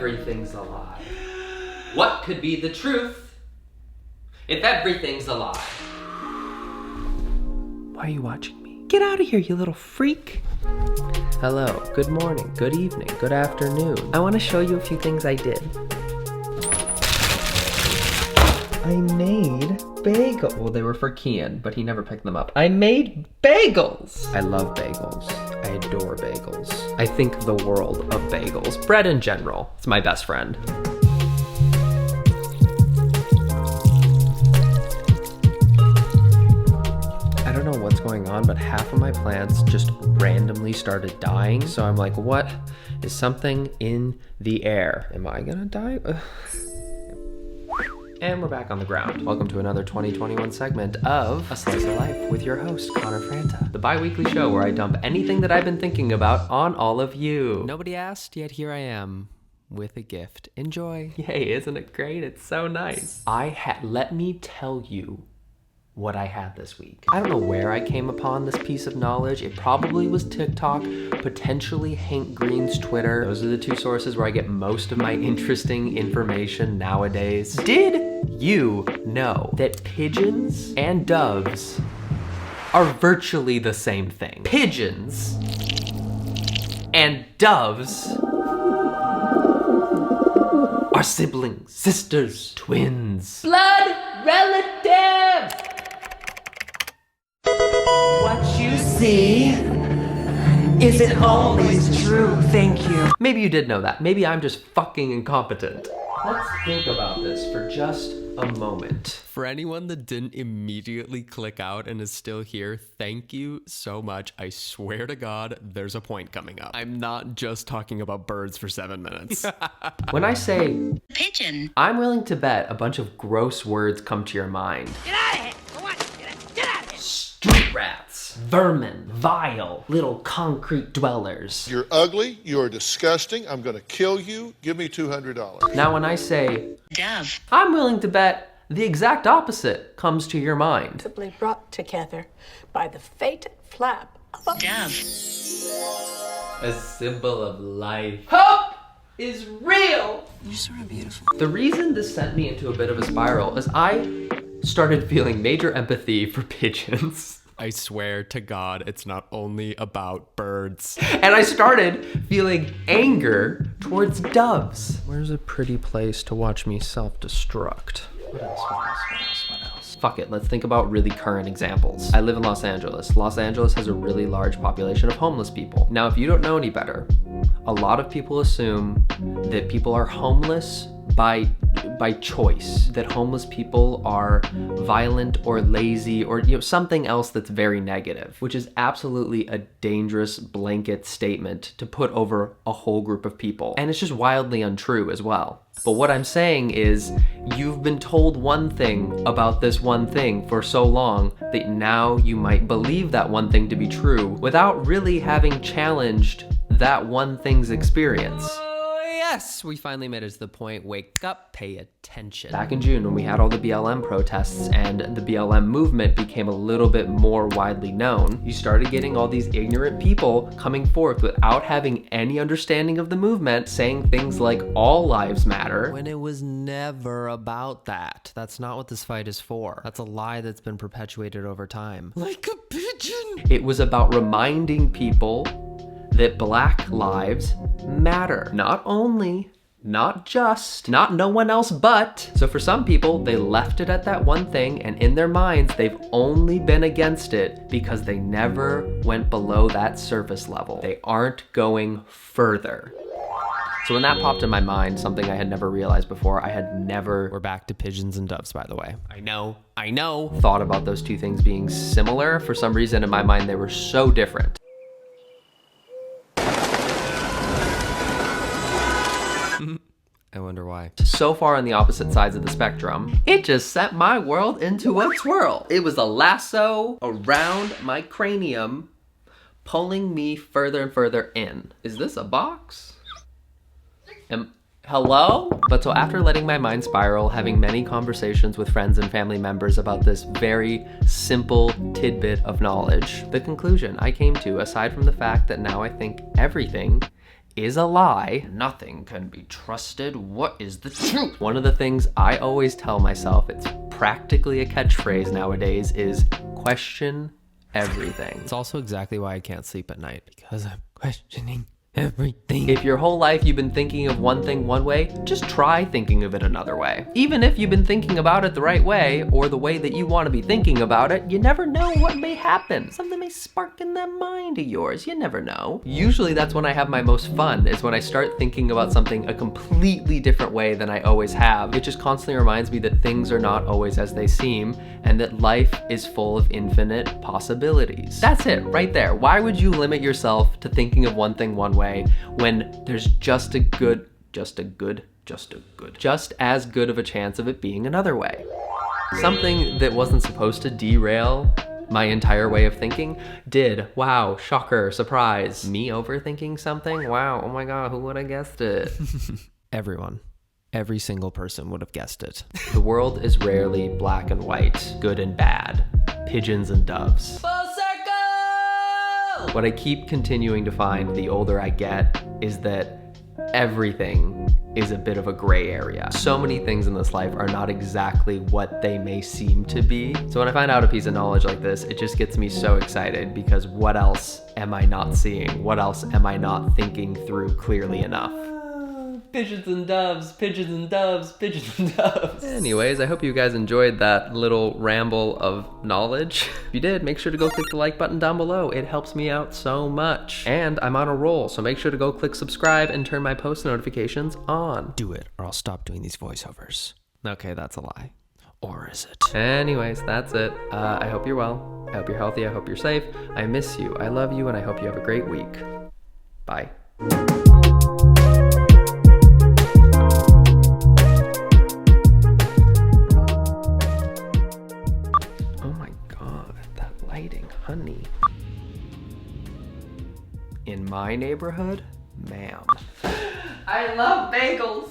everything's a lie? What could be the truth if everything's a lie? Why are you watching me? Get out of here, you little freak. Hello, good morning, good evening, good afternoon. I want to show you a few things I did. I made bagels. Well, they were for Kian, but he never picked them up. I made bagels. I love bagels. I adore bagels. I think the world of bagels. Bread in general. It's my best friend. I don't know what's going on, but half of my plants just randomly started dying. So I'm like, what is something in the air? Am I gonna die? And we're back on the ground. Welcome to another 2021 segment of A Slice of Life with your host, ConnorFranta. The bi-weekly show where I dump anything that I've been thinking about on all of you. Nobody asked, yet here I am with a gift. Enjoy. Yay, isn't it great? It's so nice. Let me tell you what I had this week. I don't know where I came upon this piece of knowledge. It probably was TikTok, potentially Hank Green's Twitter. Those are the two sources where I get most of my interesting information nowadays. Did you know that pigeons and doves are virtually the same thing? Pigeons and doves are siblings, sisters, twins, blood relatives. What you see isn't always true, thank you. Maybe you did know that. Maybe I'm just fucking incompetent. Let's think about this for just a moment. For anyone that didn't immediately click out and is still here, thank you so much. I swear to God, there's a point coming up. I'm not just talking about birds for 7 minutes. When I say pigeon, I'm willing to bet a bunch of gross words come to your mind. get out of here! Go on, get out of here! Street rats, vermin, vile, little concrete dwellers. You're ugly, you're disgusting, I'm gonna kill you, give me $200. Now when I say Dove, I'm willing to bet the exact opposite comes to your mind. Possibly brought together by the fated flap of a dove, A symbol of life. Hope is real! You're sort of beautiful. The reason this sent me into a bit of a spiral is I started feeling major empathy for pigeons. I swear to God, it's not only about birds. And I started feeling anger towards doves. Where's a pretty place to watch me self-destruct? What else? Fuck it, let's think about really current examples. I live in Los Angeles. Los Angeles has a really large population of homeless people. Now, if you don't know any better, a lot of people assume that people are homeless by choice, that homeless people are violent or lazy or something else that's very negative, which is absolutely a dangerous blanket statement to put over a whole group of people. And it's just wildly untrue as well. But what I'm saying is, you've been told one thing about this one thing for so long that now you might believe that one thing to be true without really having challenged that one thing's experience. Yes, we finally made it to the point. Wake up, pay attention. Back in June, when we had all the BLM protests and the BLM movement became a little bit more widely known, you started getting all these ignorant people coming forth without having any understanding of the movement, saying things like all lives matter, when it was never about that. That's not what this fight is for. That's a lie that's been perpetuated over time. Like a pigeon. It was about reminding people that Black lives matter. Not only, not just, not no one else but. So for some people, they left it at that one thing, and in their minds, they've only been against it because they never went below that surface level. They aren't going further. So when that popped in my mind, something I had never realized before, we're back to pigeons and doves, by the way. I know, thought about those two things being similar. For some reason in my mind, they were so different. I wonder why. So far on the opposite sides of the spectrum, it just sent my world into a twirl. It was a lasso around my cranium, pulling me further and further in. Is this a box? Hello? But so after letting my mind spiral, having many conversations with friends and family members about this very simple tidbit of knowledge, the conclusion I came to, aside from the fact that now I think everything is a lie. Nothing can be trusted. What is the truth? One of the things I always tell myself, it's practically a catchphrase nowadays, is question everything. It's also exactly why I can't sleep at night, because I'm questioning everything. If your whole life you've been thinking of one thing one way, just try thinking of it another way. Even if you've been thinking about it the right way, or the way that you want to be thinking about it, you never know what may happen. Something may spark in that mind of yours, you never know. Usually that's when I have my most fun, is when I start thinking about something a completely different way than I always have. It just constantly reminds me that things are not always as they seem, and that life is full of infinite possibilities. That's it, right there. Why would you limit yourself to thinking of one thing one way when there's just as good of a chance of it being another way? Something that wasn't supposed to derail my entire way of thinking did. Wow, shocker, surprise. Me overthinking something? Wow, oh my god, who would have guessed it? Everyone. Every single person would have guessed it. The world is rarely black and white, good and bad, pigeons and doves. What I keep continuing to find the older I get is that everything is a bit of a gray area. So many things in this life are not exactly what they may seem to be. So when I find out a piece of knowledge like this, it just gets me so excited, because what else am I not seeing? What else am I not thinking through clearly enough? Pigeons and doves, pigeons and doves, pigeons and doves. Anyways, I hope you guys enjoyed that little ramble of knowledge. If you did, make sure to go click the like button down below. It helps me out so much. And I'm on a roll, so make sure to go click subscribe and turn my post notifications on. Do it, or I'll stop doing these voiceovers. Okay, that's a lie. Or is it? Anyways, that's it. I hope you're well. I hope you're healthy. I hope you're safe. I miss you. I love you, and I hope you have a great week. Bye. Honey. In my neighborhood, ma'am. I love bagels.